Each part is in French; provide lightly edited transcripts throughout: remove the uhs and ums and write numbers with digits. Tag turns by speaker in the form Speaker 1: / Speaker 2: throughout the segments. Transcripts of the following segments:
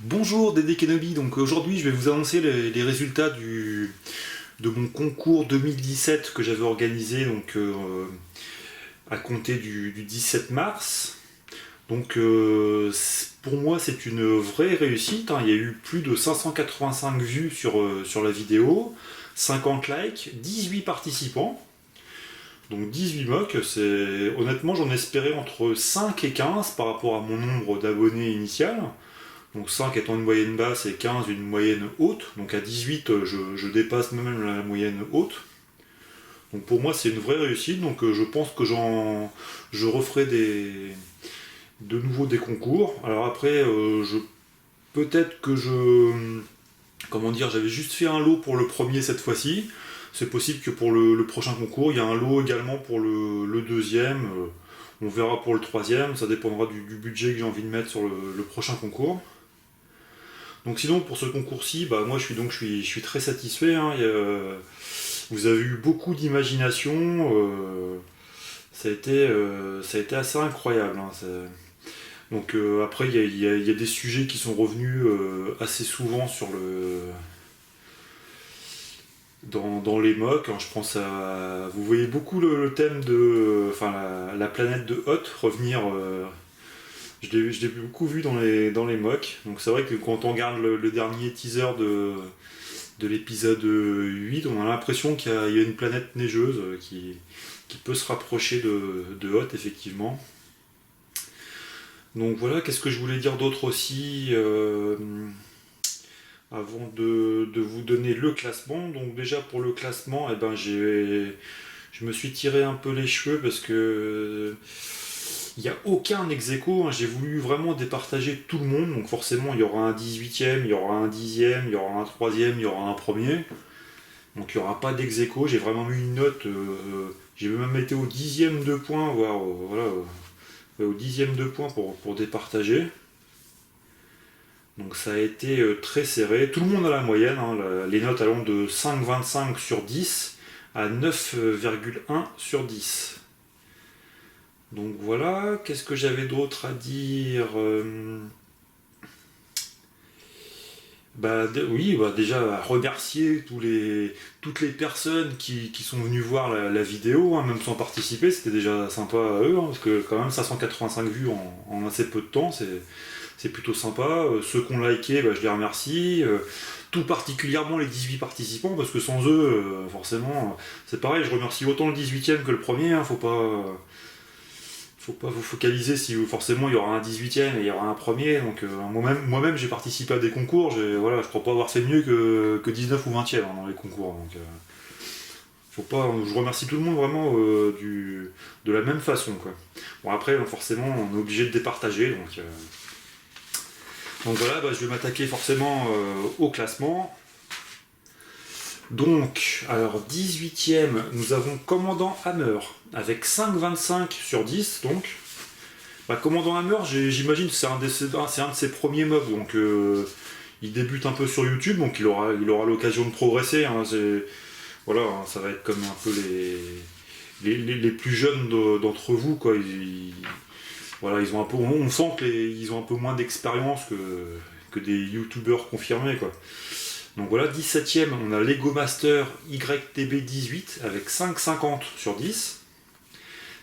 Speaker 1: Bonjour Dédé Kenobi, donc aujourd'hui je vais vous annoncer les résultats de mon concours 2017 que j'avais organisé à compter du 17 mars. Pour moi c'est une vraie réussite, hein. Il y a eu plus de 585 vues sur la vidéo, 50 likes, 18 participants, donc 18 mocks. Honnêtement j'en espérais entre 5 et 15 par rapport à mon nombre d'abonnés initial. Donc 5 étant une moyenne basse et 15 une moyenne haute. Donc à 18, je dépasse même la moyenne haute. Donc pour moi, c'est une vraie réussite. Je pense que je referai de nouveau des concours. Alors après, peut-être que comment dire, j'avais juste fait un lot pour le premier cette fois-ci. C'est possible que pour le prochain concours, il y a un lot également pour le deuxième. On verra pour le troisième. Ça dépendra du budget que j'ai envie de mettre sur le prochain concours. Donc sinon pour ce concours-ci, bah moi je suis très satisfait, hein. Vous avez eu beaucoup d'imagination, ça a été assez incroyable, hein. Après il y a des sujets qui sont revenus assez souvent dans les mocks, hein. Je pense à vous voyez beaucoup le thème de enfin la planète de Hoth revenir. Je l'ai beaucoup vu dans les mocks. Donc c'est vrai que quand on regarde le dernier teaser de l'épisode 8, on a l'impression qu'il y a une planète neigeuse qui peut se rapprocher de Hoth, effectivement. Donc voilà, qu'est-ce que je voulais dire d'autre aussi avant de vous donner le classement. Donc déjà pour le classement, je me suis tiré un peu les cheveux parce que il n'y a aucun ex-aequo, hein. J'ai voulu vraiment départager tout le monde, donc forcément il y aura un 18e, il y aura un 10e, il y aura un 3e, il y aura un premier. Donc il n'y aura pas d'ex-aequo, j'ai vraiment mis une note, j'ai même été au 10e de points, voire voilà, au 10e de points pour départager. Donc ça a été très serré. Tout le monde a la moyenne, hein. Les notes allant de 5,25 sur 10 à 9,1 sur 10. Donc voilà, qu'est-ce que j'avais d'autre à dire oui, bah déjà remercier toutes les personnes qui sont venues voir la vidéo, hein, même sans participer, c'était déjà sympa à eux, hein, parce que quand même 585 vues en assez peu de temps, c'est plutôt sympa. Ceux qui ont liké, bah, je les remercie. Tout particulièrement les 18 participants, parce que sans eux, forcément, c'est pareil, je remercie autant le 18e que le premier, hein. Faut pas vous focaliser si forcément il y aura un 18e et il y aura un premier. Donc moi-même j'ai participé à des concours, voilà, je crois pas avoir fait mieux que 19 ou 20e, hein, dans les concours. Faut pas, je remercie tout le monde vraiment de la même façon, quoi. Bon après forcément on est obligé de départager, donc voilà, bah, je vais m'attaquer forcément au classement. Donc, alors 18e, nous avons Commandant Hammer avec 5,25 sur 10. Donc, bah, Commandant Hammer, j'imagine que c'est un de ses premiers mobs. Donc, il débute un peu sur YouTube, donc il aura l'occasion de progresser, hein. Voilà, hein, ça va être comme un peu les plus jeunes d'entre vous, quoi. Voilà, ils ont un peu, on sent qu'ils ont un peu moins d'expérience que des youtubeurs confirmés, quoi. Donc voilà, 17ème, on a Lego Master YTB18 avec 5,50 sur 10.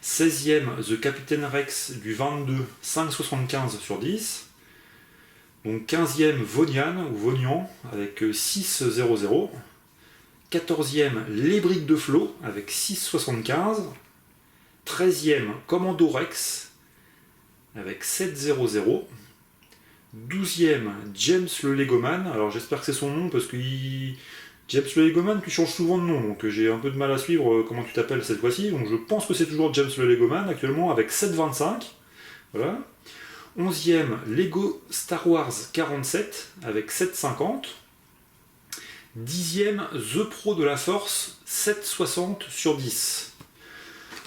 Speaker 1: 16ème, The Captain Rex du 22, 5,75 sur 10. Donc 15ème, Vonian ou Vonian avec 6,00. 14ème, Les Briques de Flo avec 6,75. 13ème, Commando Rex avec 7,00. 12e, James le Legoman. Alors j'espère que c'est son nom parce que James le Legoman, tu changes souvent de nom, donc j'ai un peu de mal à suivre comment tu t'appelles cette fois-ci. Donc je pense que c'est toujours James le Legoman actuellement avec 7,25. Voilà. 11e, Lego Star Wars 47 avec 7,50. 10e, The Pro de la Force 7,60 sur 10.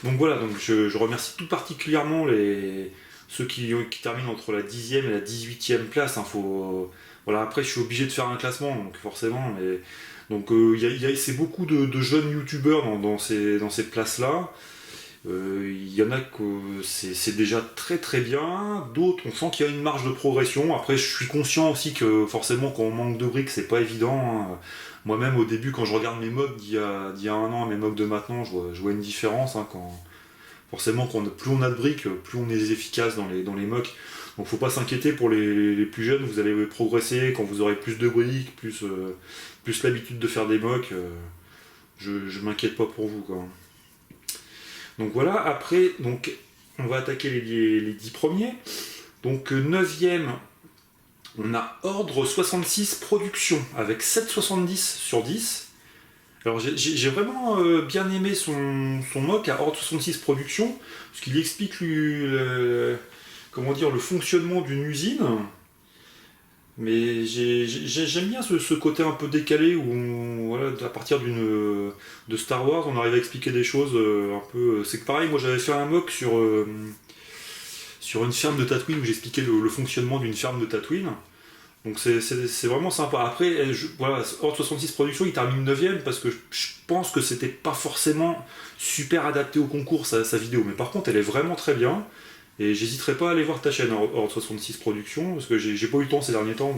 Speaker 1: Donc voilà, donc je remercie tout particulièrement ceux qui terminent entre la 10e et la 18e place, hein. Voilà, après je suis obligé de faire un classement, donc forcément, mais donc c'est beaucoup de jeunes youtubeurs dans ces places-là. Il y en a que c'est déjà très très bien, d'autres on sent qu'il y a une marge de progression. Après je suis conscient aussi que forcément quand on manque de briques c'est pas évident, hein. Moi-même au début quand je regarde mes mobs d'il y a un an et mes mobs de maintenant, je vois une différence, hein, forcément plus on a de briques, plus on est efficace dans les mocks. Donc faut pas s'inquiéter pour les plus jeunes, vous allez progresser quand vous aurez plus de briques, plus l'habitude de faire des mocks, je m'inquiète pas pour vous, quoi. Donc voilà, après, donc, on va attaquer les 10 premiers. Donc 9ème, on a Ordre 66 Production avec 7,70 sur 10. Alors j'ai vraiment bien aimé son mock à Ordre 66 Production, parce qu'il explique comment dire, le fonctionnement d'une usine. Mais j'aime bien ce côté un peu décalé où, voilà, à partir de Star Wars, on arrive à expliquer des choses un peu. C'est que pareil, moi j'avais fait un mock sur une ferme de Tatooine où j'expliquais le fonctionnement d'une ferme de Tatooine. Donc c'est vraiment sympa. Après, voilà, Horde 66 Productions, il termine 9ème parce que je pense que c'était pas forcément super adapté au concours sa vidéo. Mais par contre, elle est vraiment très bien. Et j'hésiterai pas à aller voir ta chaîne, Horde 66 Productions, parce que j'ai pas eu le temps ces derniers temps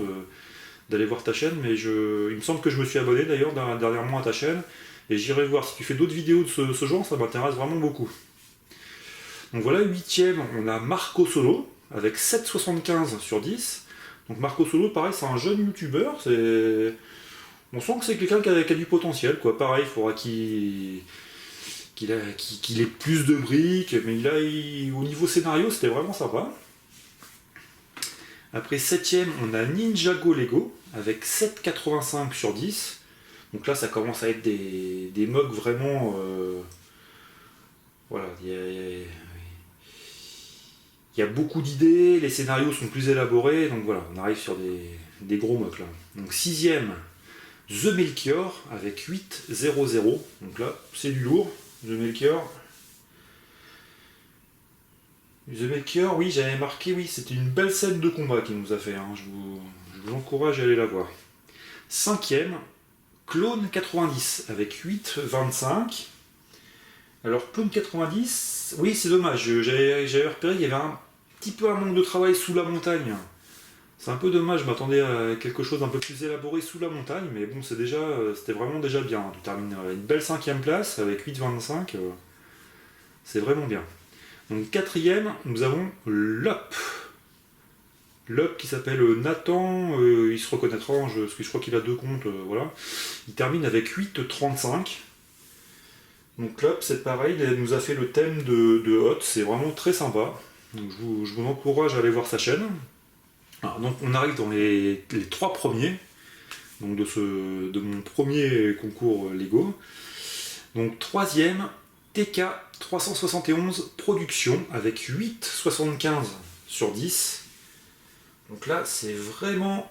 Speaker 1: d'aller voir ta chaîne, mais il me semble que je me suis abonné d'ailleurs dernièrement à ta chaîne, et j'irai voir si tu fais d'autres vidéos de ce genre, ça m'intéresse vraiment beaucoup. Donc voilà, 8ème, on a Marco Solo, avec 7,75 sur 10. Donc Marco Solo, pareil, c'est un jeune youtubeur, on sent que c'est quelqu'un qui a du potentiel, quoi. Pareil, il faudra qu'il ait plus de briques, mais au niveau scénario, c'était vraiment sympa. Après 7ème, on a Ninjago Lego avec 7,85 sur 10. Donc là, ça commence à être des mocks vraiment. Voilà, il y a beaucoup d'idées, les scénarios sont plus élaborés, donc voilà, on arrive sur des gros mocks là. Donc 6ème, The Melchior avec 8,00. Donc là, c'est du lourd. The Melchior, oui, j'avais marqué, oui, c'était une belle scène de combat qu'il nous a fait, hein. Je vous encourage à aller la voir. 5ème, Clone 90 avec 8,25. Alors, Clone 90, oui, c'est dommage, j'avais repéré qu'il y avait un petit peu un manque de travail sous la montagne. C'est un peu dommage, je m'attendais à quelque chose d'un peu plus élaboré sous la montagne, mais bon, c'était vraiment déjà bien. Tu termines une belle 5ème place avec 8,25, c'est vraiment bien. Donc 4ème, nous avons Lop. Lop qui s'appelle Nathan, il se reconnaîtra, parce que je crois qu'il a 2 comptes, voilà. Il termine avec 8,35. Donc Lop, c'est pareil, il nous a fait le thème de Hot, c'est vraiment très sympa. Donc je vous encourage à aller voir sa chaîne. Alors, donc on arrive dans les 3 premiers, donc de mon premier concours Lego. Donc 3ème, TK 371 Production avec 8,75 sur 10. Donc là, c'est vraiment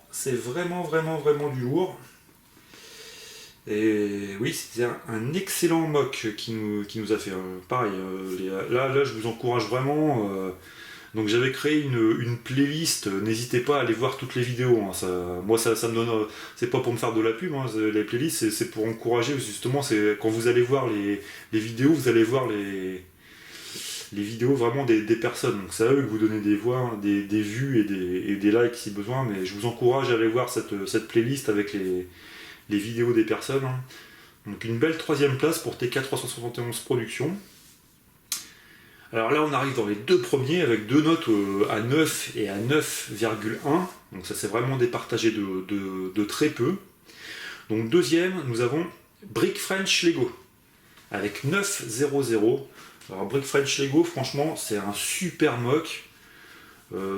Speaker 1: du lourd. Et oui, c'était un excellent mock qui nous a fait. Pareil, là, je vous encourage vraiment. Donc j'avais créé une playlist, n'hésitez pas à aller voir toutes les vidéos, hein. Moi ça me donne, c'est pas pour me faire de la pub, hein, les playlists c'est pour encourager, justement, c'est quand vous allez voir les vidéos, vous allez voir les vidéos vraiment des personnes, donc c'est à eux que vous donnez des voix, hein, des vues et des likes si besoin, mais je vous encourage à aller voir cette playlist avec les vidéos des personnes, hein. Donc une belle 3ème place pour TK 371 Productions. Alors là, on arrive dans les 2 premiers avec 2 notes à 9 et à 9,1. Donc ça, c'est vraiment départagé de très peu. Donc 2ème, nous avons Brick French Lego avec 9,00. Alors Brick French Lego, franchement, c'est un super mock.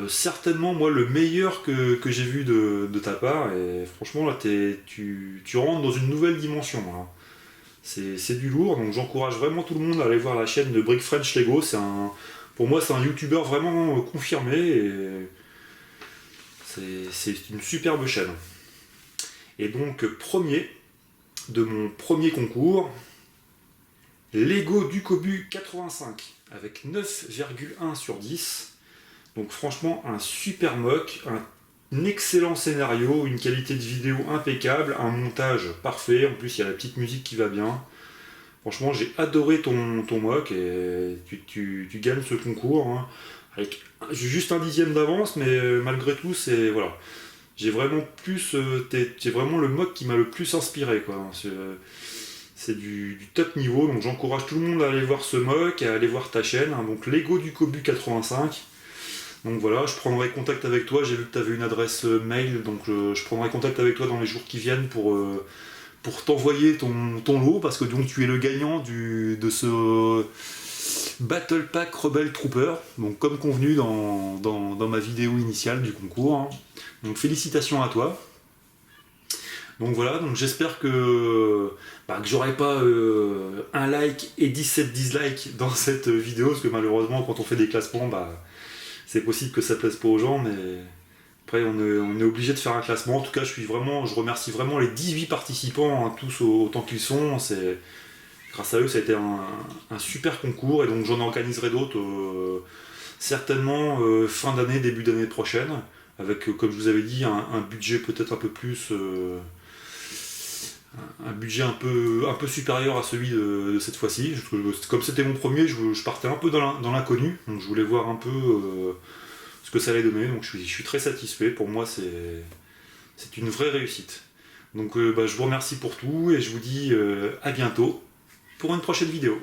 Speaker 1: Certainement, moi, le meilleur que j'ai vu de ta part. Et franchement, là, tu rentres dans une nouvelle dimension, hein. C'est du lourd, donc j'encourage vraiment tout le monde à aller voir la chaîne de Brick French Lego. Pour moi, c'est un youtubeur vraiment confirmé et c'est une superbe chaîne. Et donc, premier de mon premier concours, Lego Ducobu 85 avec 9,1 sur 10. Donc franchement, un super mock, un excellent scénario, une qualité de vidéo impeccable, un montage parfait, en plus il y a la petite musique qui va bien. Franchement, j'ai adoré ton mock et tu gagnes ce concours, hein, avec juste un dixième d'avance, mais malgré tout, c'est voilà. J'ai vraiment c'est vraiment le mock qui m'a le plus inspiré, quoi. C'est du top niveau, donc j'encourage tout le monde à aller voir ce mock et à aller voir ta chaîne, hein, donc Lego du Cobu 85. Donc voilà, je prendrai contact avec toi, j'ai vu que tu avais une adresse mail, donc je prendrai contact avec toi dans les jours qui viennent pour t'envoyer ton lot, parce que donc tu es le gagnant de ce Battle Pack Rebel Trooper, donc comme convenu dans ma vidéo initiale du concours, hein. Donc félicitations à toi. Donc voilà, donc j'espère que j'aurai pas un like et 17 dislikes dans cette vidéo, parce que malheureusement quand on fait des classements, c'est possible que ça plaise pas aux gens, mais après on est obligé de faire un classement. En tout cas, je remercie vraiment les 18 participants, hein, tous autant qu'ils sont. Grâce à eux, ça a été un super concours, et donc j'en organiserai d'autres certainement fin d'année, début d'année prochaine, avec, comme je vous avais dit, un budget peut-être un peu plus... un budget un peu supérieur à celui de cette fois-ci. Comme c'était mon premier, je partais un peu dans l'inconnu, donc je voulais voir un peu ce que ça allait donner, donc je suis très satisfait. Pour moi, c'est une vraie réussite. Donc je vous remercie pour tout, et je vous dis à bientôt pour une prochaine vidéo.